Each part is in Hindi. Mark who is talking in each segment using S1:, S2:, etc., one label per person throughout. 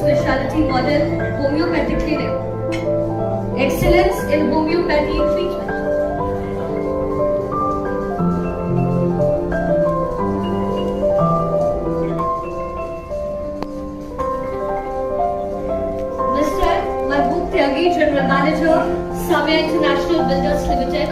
S1: Specialty Model Homeopathic Clinic. Excellence in homeopathy treatment. Mr. Mahbub Tyagi, General Manager, Samya International Builders Limited.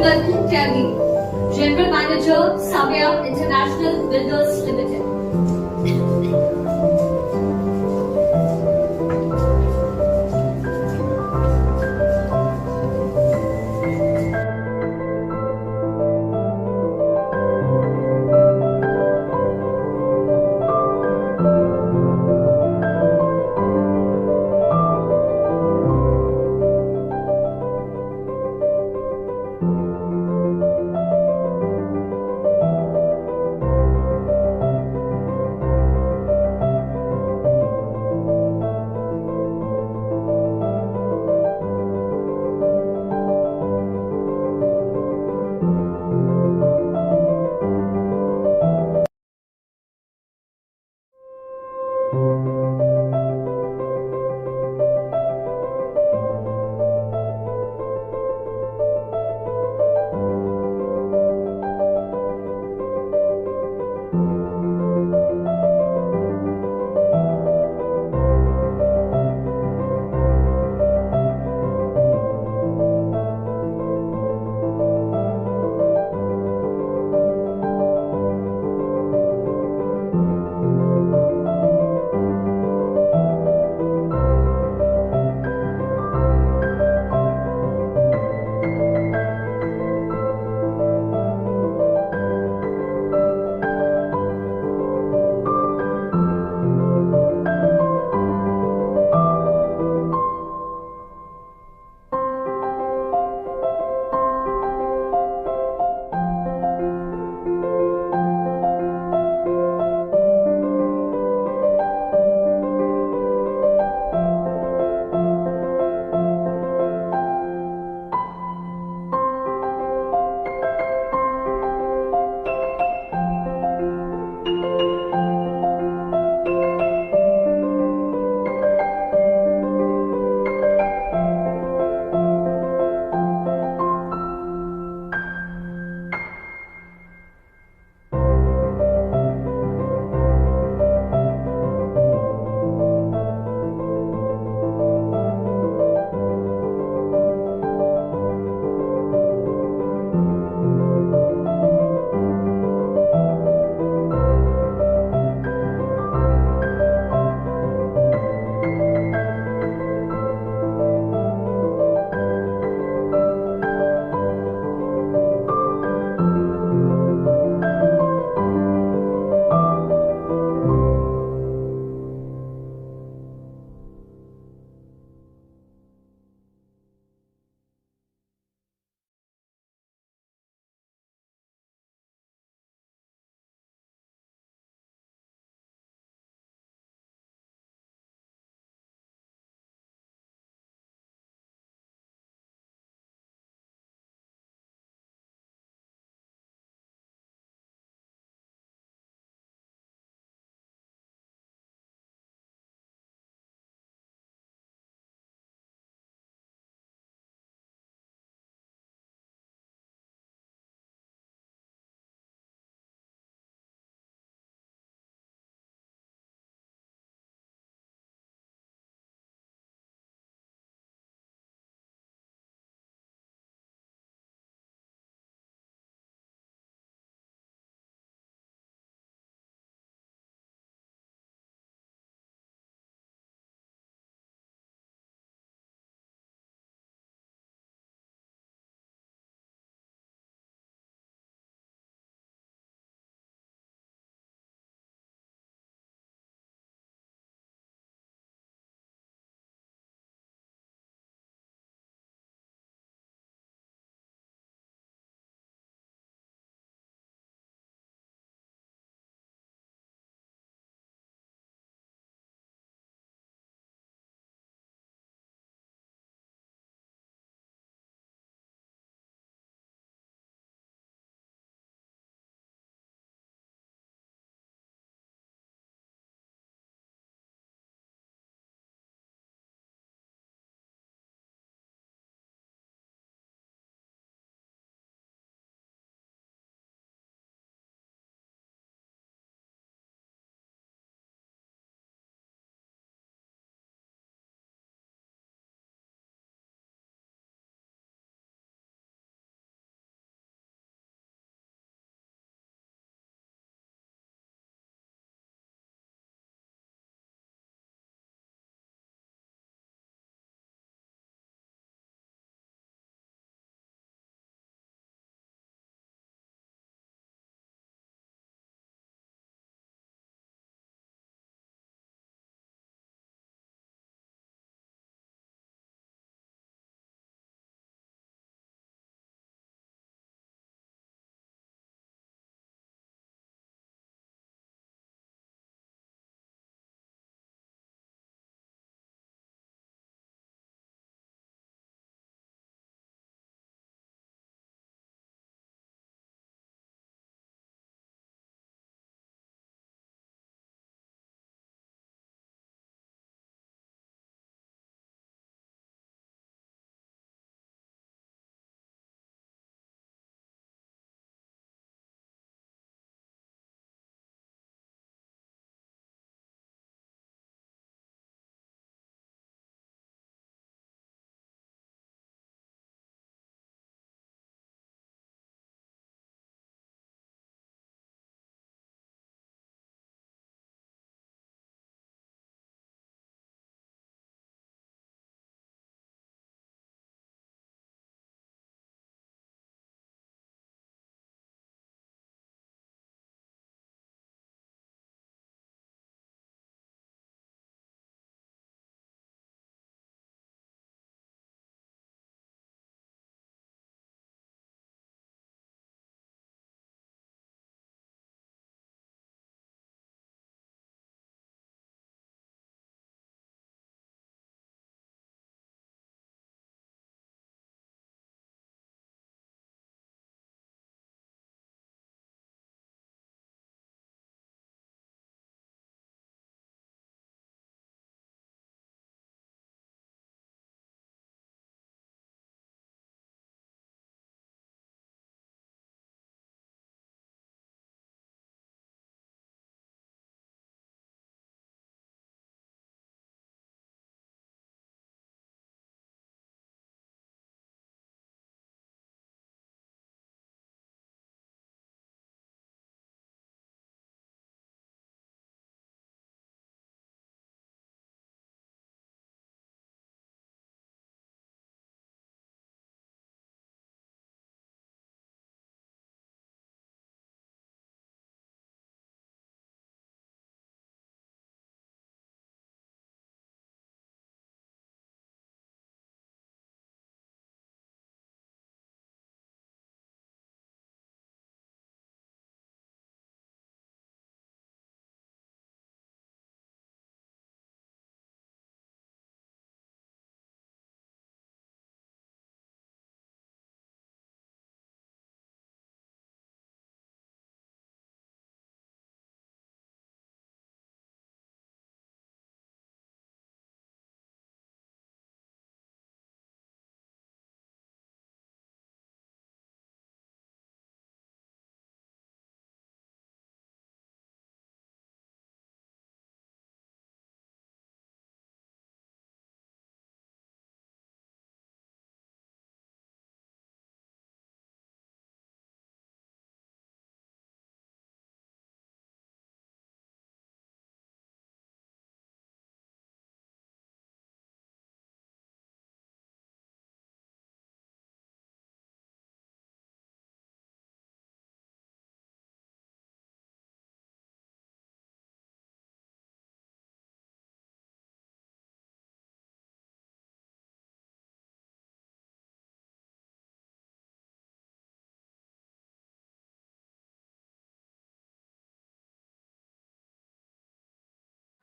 S1: Mahbub Tyagi, General Manager, Samya International Builders Limited.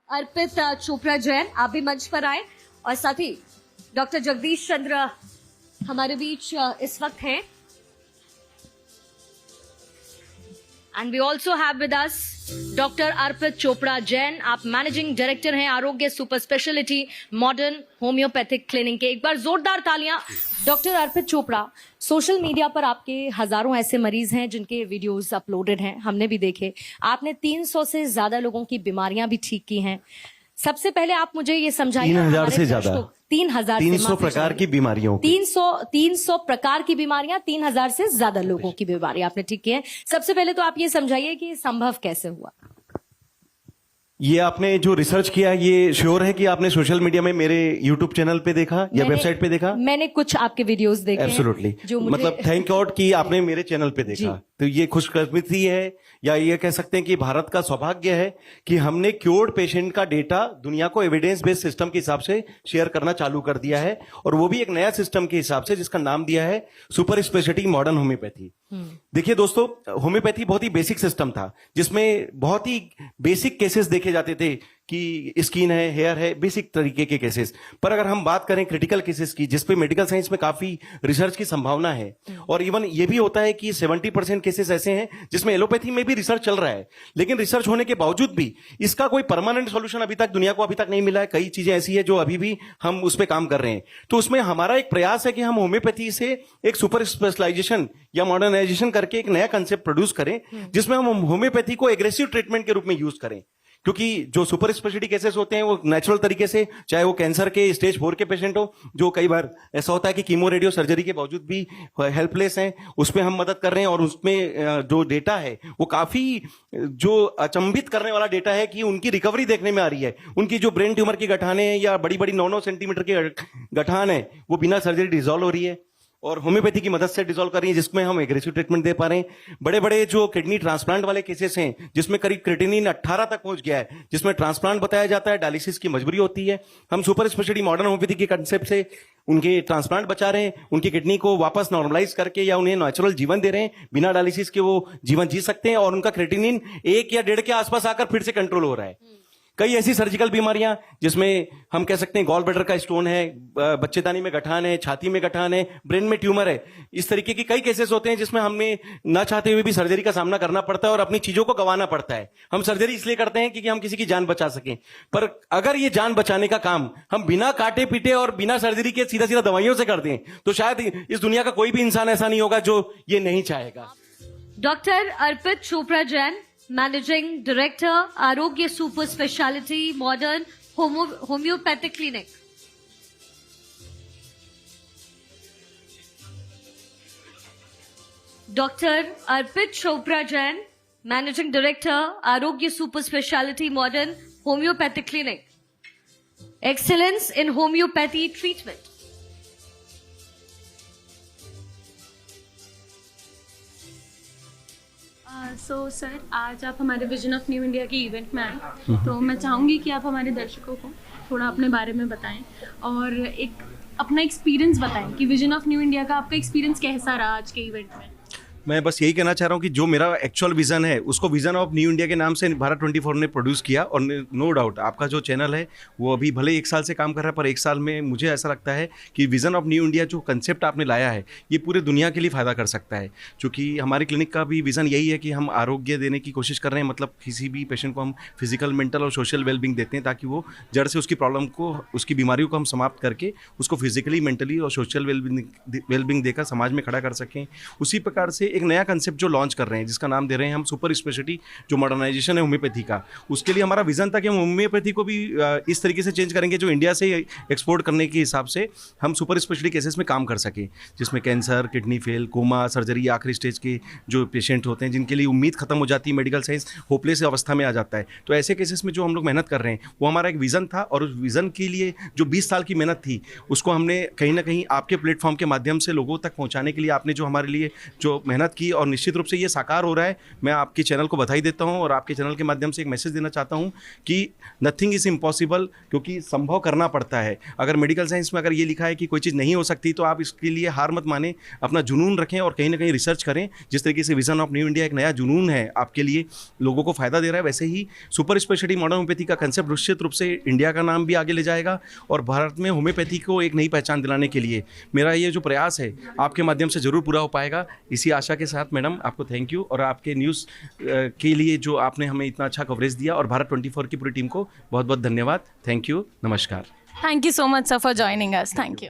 S1: अर्पित चोपड़ा जैन, आप भी मंच पर आए, और साथ ही डॉक्टर जगदीश चंद्र हमारे बीच इस वक्त हैं। And we also have with us doctor Arpit Chopra Jain, आप मैनेजिंग डायरेक्टर हैं Arogya super speciality modern homoeopathic clinic के। एक बार जोरदार तालियां। Doctor Arpit Chopra, social media पर आपके हजारों ऐसे मरीज हैं जिनके वीडियोस अपलोडेड हैं, हमने भी देखे। आपने 300 से ज्यादा लोगों की बीमारियां भी ठीक की हैं। सबसे पहले आप मुझे ये समझाइए,
S2: 3000 से ज्यादा,
S1: 300
S2: प्रकार की बीमारियों,
S1: 300 प्रकार की बीमारियां, 3000 से ज्यादा लोगों की बीमारियां आपने ठीक की है। सबसे पहले तो आप ये समझाइए कि संभव कैसे हुआ।
S2: ये आपने जो रिसर्च किया, ये श्योर है कि आपने सोशल मीडिया में मेरे यूट्यूब चैनल पे देखा या वेबसाइट पे देखा?
S1: मैंने कुछ आपके वीडियोस देखे।
S2: एब्सोल्युटली, मतलब थैंक गॉड कि आपने मेरे चैनल पे देखा। तो ये खुशकिस्मती है, या ये कह सकते हैं कि भारत का सौभाग्य है कि हमने क्योर्ड पेशेंट का डेटा दुनिया को एविडेंस बेस्ड सिस्टम के हिसाब से शेयर करना चालू कर दिया है, और वो भी एक नया सिस्टम के हिसाब से जिसका नाम दिया है सुपर स्पेशलिटी मॉडर्न होम्योपैथी। देखिए दोस्तों, होम्योपैथी बहुत ही बेसिक सिस्टम था जिसमें बहुत ही बेसिक केसेस देखे जाते थे कि स्किन है, हेयर है, बेसिक तरीके के केसेस। पर अगर हम बात करें क्रिटिकल केसेस की, जिसपे मेडिकल साइंस में काफी रिसर्च की संभावना है, और इवन ये भी होता है कि 70% केसेस ऐसे हैं जिसमें एलोपैथी में भी रिसर्च चल रहा है, लेकिन रिसर्च होने के बावजूद भी इसका कोई परमानेंट सॉल्यूशन अभी तक दुनिया को अभी तक नहीं मिला है। कई चीजें ऐसी है जो अभी भी हम उस पर काम कर रहे हैं। तो उसमें हमारा एक प्रयास है कि हम होम्योपैथी से एक सुपर स्पेशलाइजेशन या मॉडर्नाइजेशन करके एक नया कंसेप्ट प्रोड्यूस करें, जिसमें हम होम्योपैथी को एग्रेसिव ट्रीटमेंट के रूप में यूज करें। क्योंकि जो सुपर स्पेशलिटी केसेस होते हैं वो नेचुरल तरीके से, चाहे वो कैंसर के स्टेज 4 के पेशेंट हो, जो कई बार ऐसा होता है कि कीमो रेडियो सर्जरी के बावजूद भी हेल्पलेस हैं, उसमें हम मदद कर रहे हैं। और उसमें जो डेटा है वो काफी जो अचंभित करने वाला डेटा है कि उनकी रिकवरी देखने में आ रही है। उनकी जो ब्रेन ट्यूमर की गठाने हैं या बड़ी बड़ी 9-9 सेंटीमीटर की गठान है, वो बिना सर्जरी डिसॉल्व हो रही है और होम्योपैथी की मदद से डिसॉल्व कर रही है, जिसमें हम एग्रेसिव ट्रीटमेंट दे पा रहे हैं। बड़े बड़े जो किडनी ट्रांसप्लांट वाले केसेस हैं, जिसमें करीब क्रिएटिनिन 18 तक पहुंच गया है, जिसमें ट्रांसप्लांट बताया जाता है, डायलिसिस की मजबूरी होती है, हम सुपर स्पेशलिटी मॉडर्न होम्योपैथी के कंसेप्ट से उनके ट्रांसप्लांट बचा रहे हैं, उनकी किडनी को वापस नॉर्मलाइज करके या उन्हें नेचुरल जीवन दे रहे हैं। बिना डायलिसिस के वो जीवन जी सकते हैं और उनका क्रिएटिनिन 1 या 1.5 के आसपास आकर फिर से कंट्रोल हो रहा है। कई ऐसी सर्जिकल बीमारियां जिसमें हम कह सकते हैं गॉल ब्लैडर का स्टोन है, बच्चेदानी में गठान है, छाती में गठान है, ब्रेन में ट्यूमर है, इस तरीके की कई केसेस होते हैं जिसमें हमें ना चाहते हुए भी सर्जरी का सामना करना पड़ता है और अपनी चीजों को गंवाना पड़ता है। हम सर्जरी इसलिए करते हैं कि हम किसी की जान बचा सकें, पर अगर ये जान बचाने का काम हम बिना काटे पीटे और बिना सर्जरी के सीधा सीधा दवाइयों से कर दें, तो शायद इस दुनिया का कोई भी इंसान ऐसा नहीं होगा जो ये नहीं चाहेगा।
S1: Doctor Arpit Chopra Jain, managing director Arogya super speciality modern homoeopathic clinic. Doctor Arpit Chopra Jain, managing director Arogya super speciality modern homoeopathic clinic. Excellence in homoeopathy treatment.
S3: So sir, आज आप हमारे विजन ऑफ न्यू इंडिया के इवेंट में आए, तो मैं चाहूँगी कि आप हमारे दर्शकों को थोड़ा अपने बारे में बताएं और एक अपना एक्सपीरियंस बताएं कि विजन ऑफ न्यू इंडिया का आपका एक्सपीरियंस कैसा रहा आज के इवेंट में।
S2: मैं बस यही कहना चाह रहा हूँ कि जो मेरा एक्चुअल विजन है उसको विजन ऑफ न्यू इंडिया के नाम से भारत 24 ने प्रोड्यूस किया। और नो डाउट आपका जो चैनल है वो अभी भले 1 साल से काम कर रहा है, पर 1 साल में मुझे ऐसा लगता है कि विजन ऑफ न्यू इंडिया जो कंसेप्ट आपने लाया है ये पूरे दुनिया के लिए फ़ायदा कर सकता है। क्योंकि हमारी क्लिनिक का भी विज़न यही है कि हम आरोग्य देने की कोशिश कर रहे हैं, मतलब किसी भी पेशेंट को हम फिजिकल, मेंटल और सोशल वेलबींग देते हैं ताकि वो जड़ से उसकी प्रॉब्लम को, उसकी बीमारियों को हम समाप्त करके उसको फिजिकली, मेंटली और सोशल वेलबींग देकर समाज में खड़ा कर सकें। उसी प्रकार से एक नया कंसेप्ट जो लॉन्च कर रहे हैं जिसका नाम दे रहे हैं हम सुपर स्पेशलिटी, जो मॉडर्नाइजेशन है होम्योपैथी का, उसके लिए हमारा विजन था कि हम होम्योपैथी को भी इस तरीके से चेंज करेंगे जो इंडिया से एक्सपोर्ट करने के हिसाब से हम सुपर स्पेशलिटी केसेस में काम कर सकें, जिसमें cancer, kidney fail, coma, surgery, आखिरी स्टेज के जो पेशेंट होते हैं जिनके लिए उम्मीद खत्म हो जाती है, मेडिकल साइंस होपलेस अवस्था में आ जाता है। तो ऐसे केसेस में जो हम लोग मेहनत कर रहे हैं वो हमारा एक विजन था, और उस विजन के लिए जो 20 साल की मेहनत थी उसको हमने कहीं ना कहीं आपके प्लेटफॉर्म के माध्यम से लोगों तक पहुँचाने के लिए आपने जो हमारे लिए जो मेहनत मेहनत की और निश्चित रूप से ये साकार हो रहा है। मैं आपके चैनल को बधाई देता हूँ और आपके चैनल के माध्यम से एक मैसेज देना चाहता हूँ कि नथिंग इज़ इम्पॉसिबल, क्योंकि संभव करना पड़ता है। अगर मेडिकल साइंस में अगर ये लिखा है कि कोई चीज़ नहीं हो सकती तो आप इसके लिए हार मत माने, अपना जुनून रखें और कहीं ना कहीं रिसर्च करें। जिस तरीके से विजन ऑफ न्यू इंडिया एक नया जुनून है आपके लिए, लोगों को फ़ायदा दे रहा है, वैसे ही सुपर स्पेशलिटी मॉडर्न होम्योपैथी का कंसेप्ट निश्चित रूप से इंडिया का नाम भी आगे ले जाएगा और भारत में होम्योपैथी को एक नई पहचान दिलाने के लिए मेरा ये जो प्रयास है आपके माध्यम से जरूर पूरा हो पाएगा। इसी आशा के साथ मैडम आपको थैंक यू और आपके न्यूज़ के लिए जो आपने हमें इतना अच्छा कवरेज दिया, और भारत 24 की पूरी टीम को बहुत बहुत धन्यवाद। थैंक यू, नमस्कार।
S3: Thank you so much sir for joining us. Thank you.